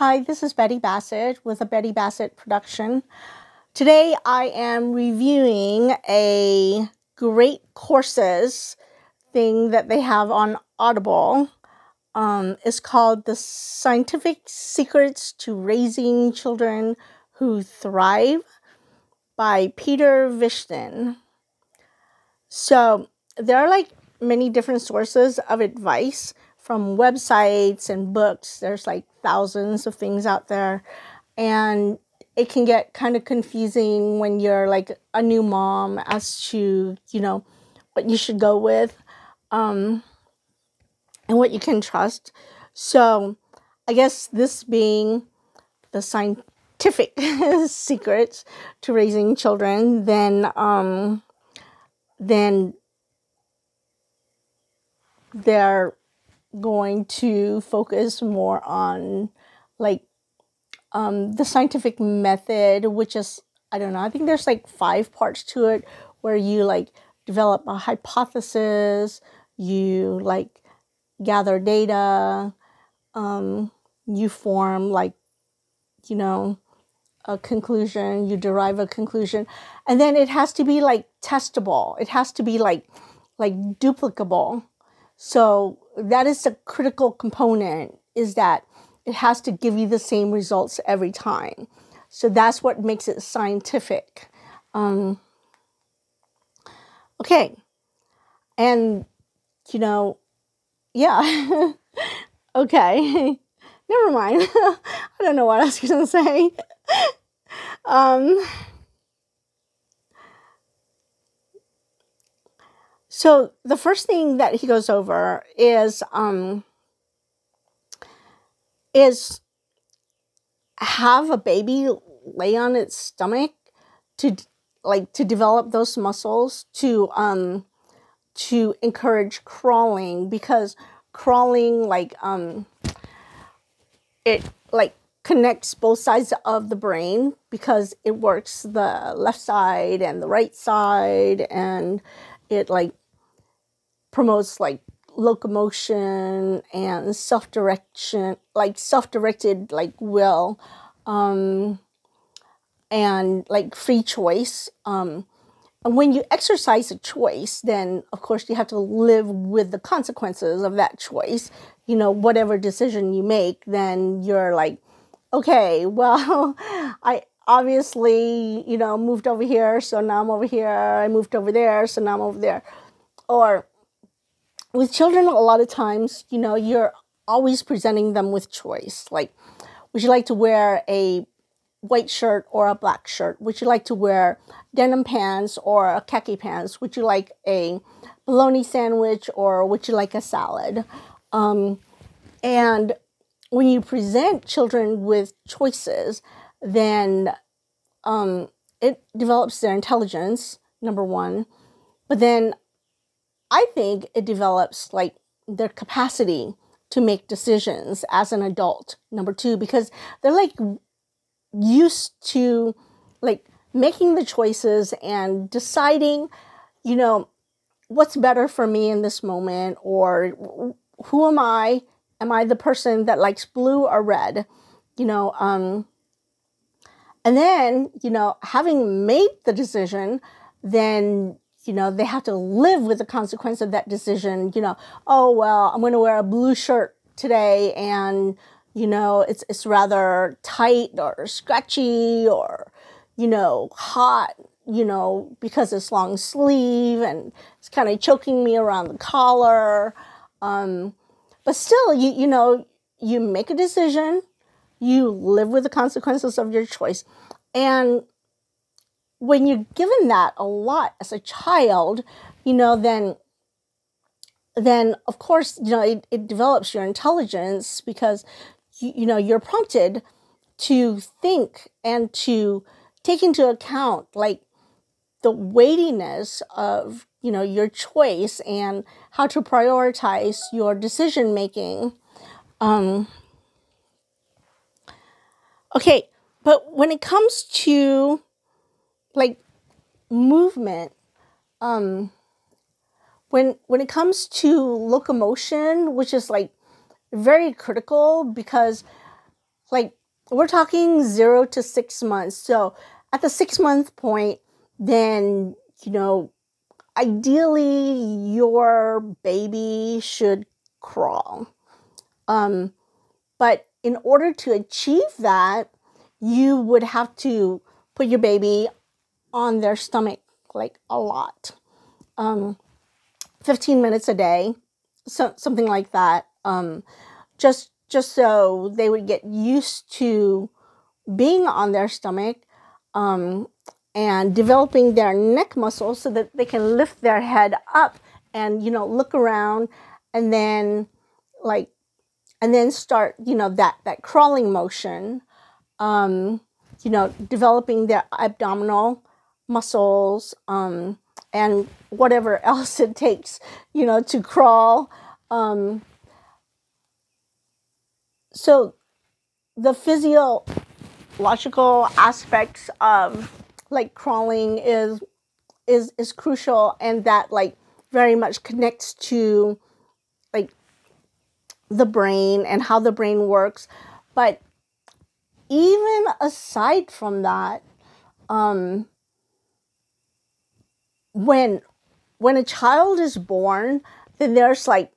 Hi, this is Betty Bassett with a Betty Bassett production. Today I am reviewing a great courses thing that they have on Audible. It's called The Scientific Secrets to Raising Children Who Thrive by Peter Vishton. So there are like many different sources of advice from websites and books. There's like thousands of things out there, and it can get kind of confusing when you're like a new mom as to, what you should go with, and what you can trust. So I guess this being the scientific secrets to raising children, then they're going to focus more on like the scientific method, which is, I don't know, I think there's like 5 parts to it, where you like develop a hypothesis, you like gather data, you form like, a conclusion, you derive a conclusion, and then it has to be like testable. It has to be like duplicable. So that is the critical component, is that it has to give you the same results every time. So that's what makes it scientific. Okay. And, yeah. Okay. Never mind. I don't know what I was going to say. So the first thing that he goes over is have a baby lay on its stomach to develop those muscles to encourage crawling, because crawling it connects both sides of the brain, because it works the left side and the right side, and it promotes locomotion and self-directed will, and free choice. And when you exercise a choice, then of course you have to live with the consequences of that choice. Whatever decision you make, then you're like, okay, well, I obviously, moved over here, so now I'm over here. I moved over there, so now I'm over there. Or with children, a lot of times, you're always presenting them with choice. Like, would you like to wear a white shirt or a black shirt? Would you like to wear denim pants or a khaki pants? Would you like a bologna sandwich, or would you like a salad? And when you present children with choices, then it develops their intelligence, number one. But then I think it develops their capacity to make decisions as an adult, number two, because they're used to making the choices and deciding, what's better for me in this moment, or who am I? Am I the person that likes blue or red? And then, having made the decision, then, they have to live with the consequence of that decision. Oh, well, I'm going to wear a blue shirt today, and, it's rather tight or scratchy or, hot, because it's long sleeve and it's kind of choking me around the collar. But still, you make a decision, you live with the consequences of your choice. And when you're given that a lot as a child, then of course, it develops your intelligence, because, you're prompted to think and to take into account the weightiness of, your choice and how to prioritize your decision making. Okay, but when it comes to movement, when it comes to locomotion, which is very critical, because like we're talking 0 to 6 months. So at the 6-month point, then, ideally your baby should crawl. But in order to achieve that, you would have to put your baby on their stomach like a lot. 15 minutes a day, something like that. Just so they would get used to being on their stomach, and developing their neck muscles so that they can lift their head up and, look around, and then start, that crawling motion, developing their abdominal muscles, and whatever else it takes, to crawl. So the physiological aspects of like crawling is crucial, and that like very much connects to like the brain and how the brain works. But even aside from that, when a child is born, then there's like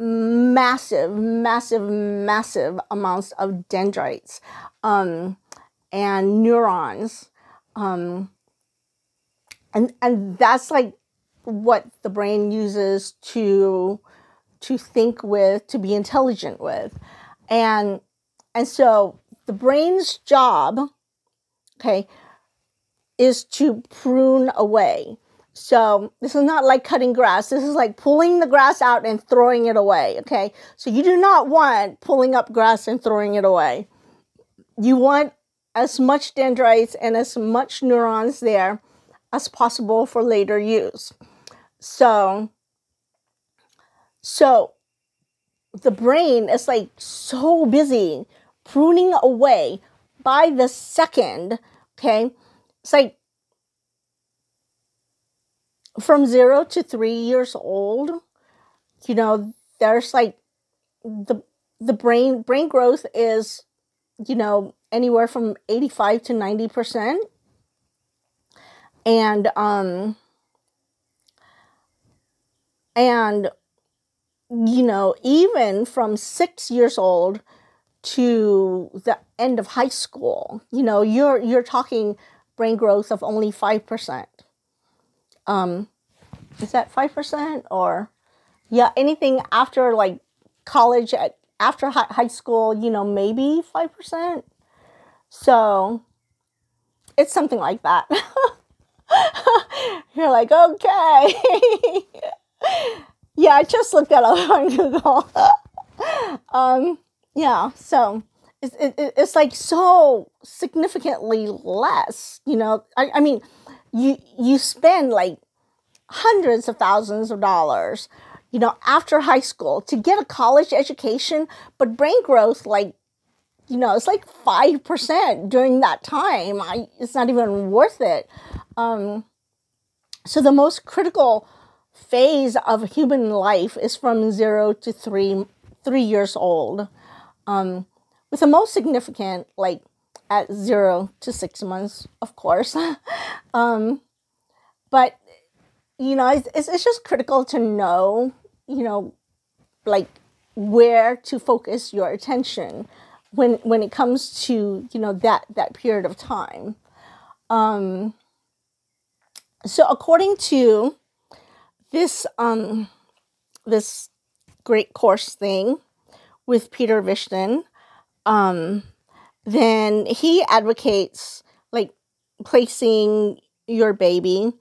massive amounts of dendrites, and neurons, and that's like what the brain uses to think with, to be intelligent with, and so the brain's job, okay, is to prune away. So this is not like cutting grass. This is like pulling the grass out and throwing it away, okay? So you do not want pulling up grass and throwing it away. You want as much dendrites and as much neurons there as possible for later use. So the brain is like so busy pruning away by the second, okay? It's like from 0 to 3 years old, there's like the brain growth is, anywhere from 85 to 90%. And even from 6 years old to the end of high school, you're talking brain growth of only 5%. Is that 5%? Or yeah, anything after like college, after high school, maybe 5%. So it's something like that. You're like, okay. Yeah, I just looked that up on Google. Yeah, so it's like so significantly less, I mean, you spend like hundreds of thousands of dollars, after high school to get a college education, but brain growth, like, it's like 5% during that time. It's not even worth it. So the most critical phase of human life is from 0 to 3 years old, with the most significant, like, at 0 to 6 months, of course. But, it's just critical to know, like, where to focus your attention when it comes to, that period of time. So according to this great course thing with Peter Vishton, then he advocates like placing your baby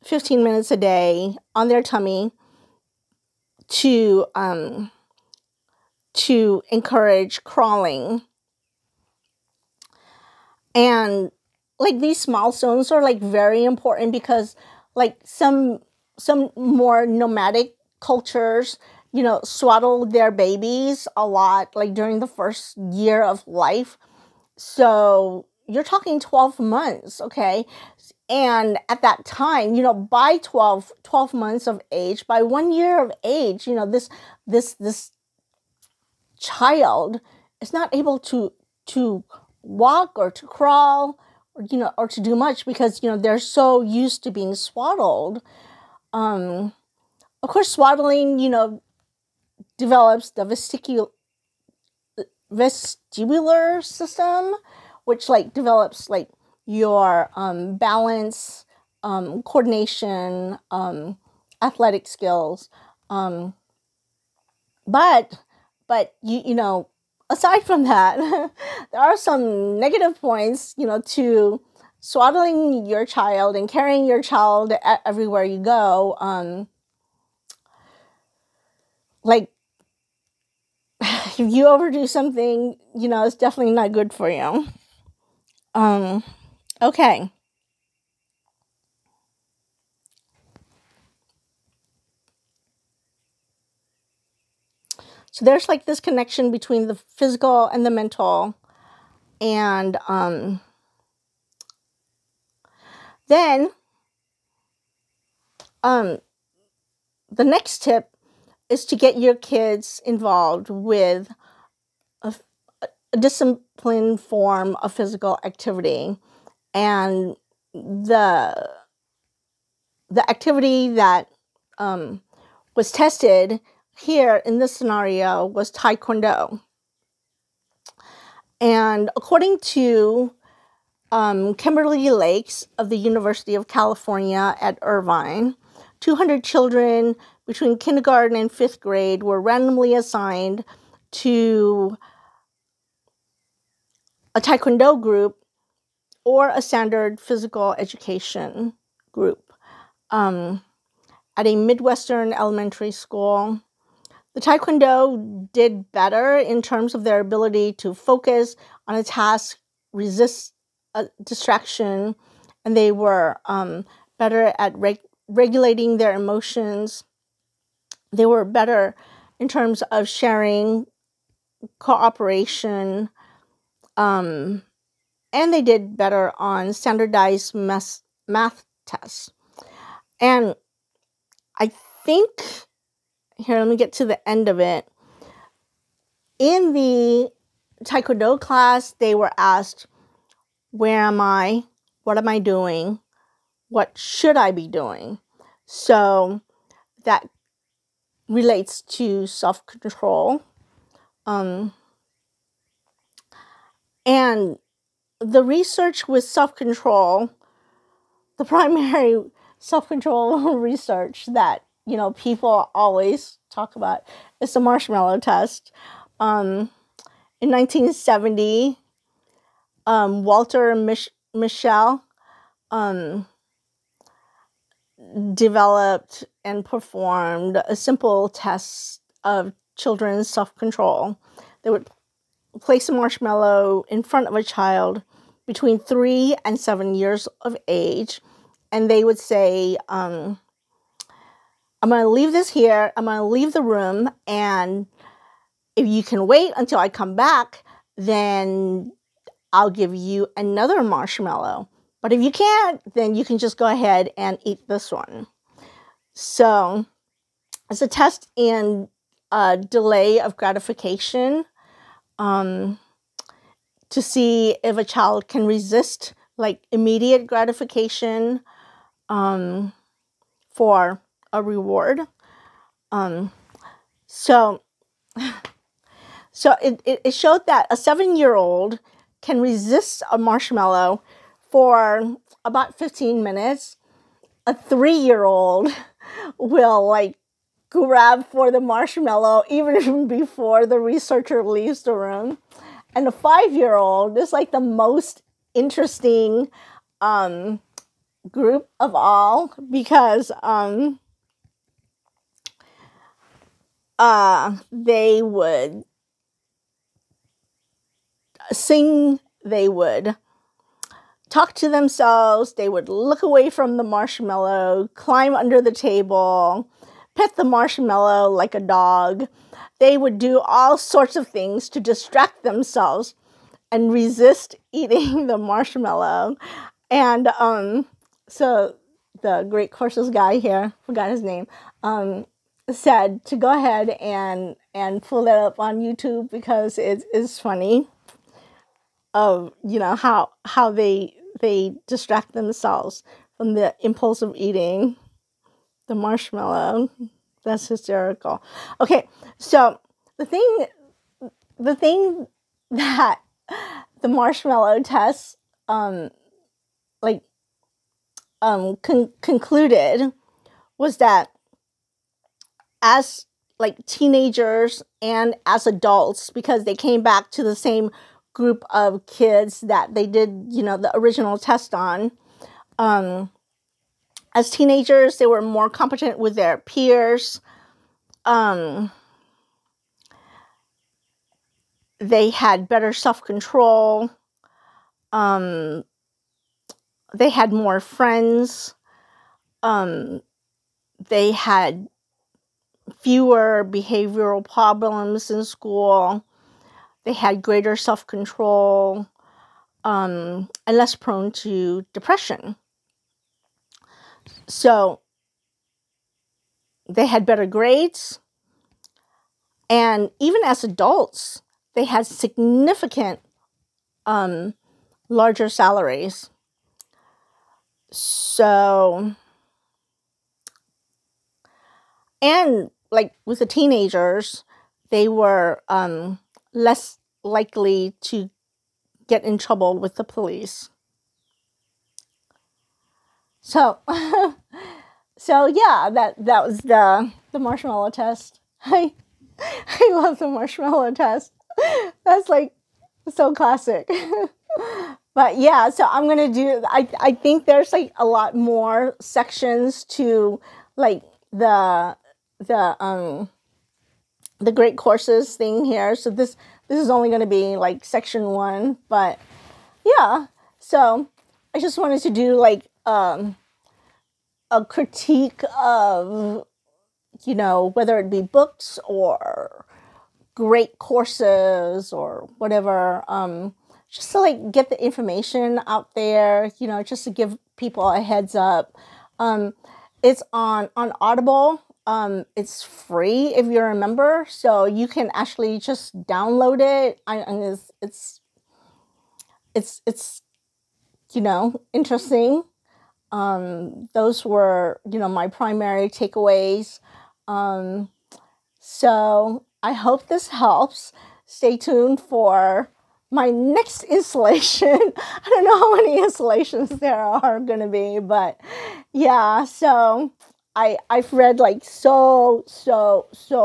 15 minutes a day on their tummy to encourage crawling. And like these milestones are like very important because like some more nomadic cultures, swaddle their babies a lot, like during the first year of life. So you're talking 12 months, okay? And at that time, by 12 months of age, by 1 year of age, this child is not able to to walk or to crawl or, or to do much because, they're so used to being swaddled. Of course, swaddling, develops the vestibular system, which develops your balance, coordination, athletic skills. But aside from that, there are some negative points, to swaddling your child and carrying your child everywhere you go. If you overdo something, it's definitely not good for you. Okay. So there's this connection between the physical and the mental. And then the next tip is to get your kids involved with a disciplined form of physical activity. And the activity that was tested here in this scenario was Taekwondo. And according to Kimberly Lakes of the University of California at Irvine, 200 children between kindergarten and 5th grade were randomly assigned to a Taekwondo group or a standard physical education group at a Midwestern elementary school. The Taekwondo did better in terms of their ability to focus on a task, resist a distraction, and they were better at regulating their emotions. They were better in terms of sharing, cooperation, and they did better on standardized math tests. And I think, here, let me get to the end of it. In the Taekwondo class, they were asked, where am I? What am I doing? What should I be doing? So that relates to self-control. And the research with self-control, the primary self-control research that, people always talk about is the Marshmallow Test. In 1970, Walter Mischel developed and performed a simple test of children's self-control. They would place a marshmallow in front of a child between 3 and 7 years of age, and they would say, I'm going to leave this here, I'm going to leave the room, and if you can wait until I come back, then I'll give you another marshmallow. But if you can't, then you can just go ahead and eat this one. So it's a test in delay of gratification to see if a child can resist immediate gratification for a reward. So it showed that a 7-year-old can resist a marshmallow for about 15 minutes. A 3-year-old will grab for the marshmallow even before the researcher leaves the room. And a 5-year-old is the most interesting group of all, because they would sing, they would talk to themselves, they would look away from the marshmallow, climb under the table, pet the marshmallow like a dog. They would do all sorts of things to distract themselves and resist eating the marshmallow. And so the Great Courses guy here, forgot his name, said to go ahead and pull that up on YouTube because it is funny. you know, how they distract themselves from the impulsive eating. The marshmallow, that's hysterical. Okay, so the thing that the marshmallow test concluded was that as like teenagers and as adults, because they came back to the same group of kids that they did, you know, the original test on. As teenagers, they were more competent with their peers. They had better self-control. They had more friends. They had fewer behavioral problems in school. They had greater self-control, and less prone to depression. So they had better grades. And even as adults, they had significant larger salaries. So, and like with the teenagers, they were less likely to get in trouble with the police. So, so yeah, that was the marshmallow test. I love the marshmallow test. That's like so classic. But yeah, so I'm gonna do. I think there's like a lot more sections to like the great courses thing here. So this is only gonna be like section 1. But yeah, so I just wanted to do like a critique of, you know, whether it be books or great courses or whatever, just to like get the information out there, you know, just to give people a heads up. It's on Audible. It's free if you're a member, so you can actually just download it. And it's you know, interesting. Those were, you know, my primary takeaways. So I hope this helps. Stay tuned for my next installation. I don't know how many installations there are going to be, but yeah, so I've read like so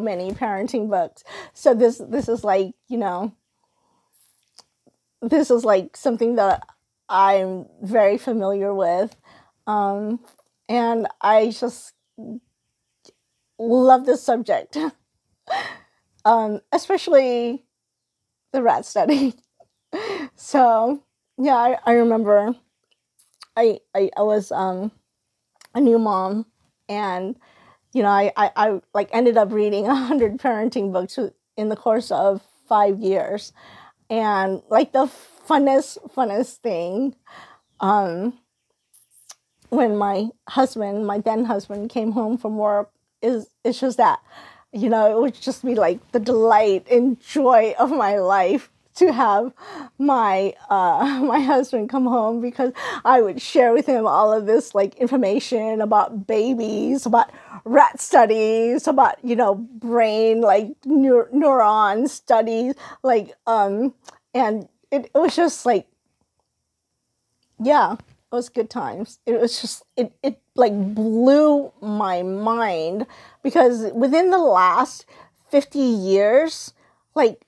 many parenting books. So this is like, you know, this is like something that I'm very familiar with. And I just love this subject. Especially the rat study. So yeah, I remember I was a new mom, and you know, I like ended up reading 100 parenting books in the course of 5 years. And like the funnest thing, when my then husband came home from work, it's just that, you know, it would just be like the delight and joy of my life to have my my husband come home, because I would share with him all of this like information about babies, about rat studies, about, you know, brain, like neuron studies, like and it was just like, yeah, it was good times. It was just, it like blew my mind, because within the last 50 years, like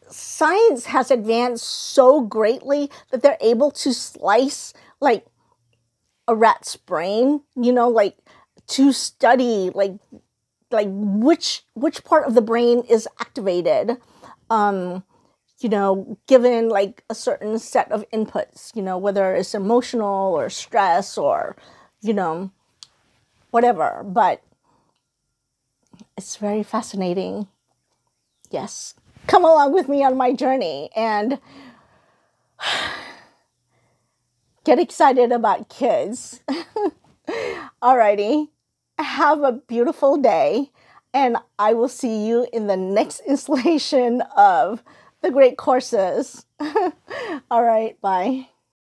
science has advanced so greatly that they're able to slice like a rat's brain, you know, like to study like which part of the brain is activated, you know, given like a certain set of inputs, you know, whether it's emotional or stress or, you know, whatever. But it's very fascinating. Yes. Come along with me on my journey and get excited about kids. Alrighty. Have a beautiful day, and I will see you in the next installation of the great courses. All right, bye.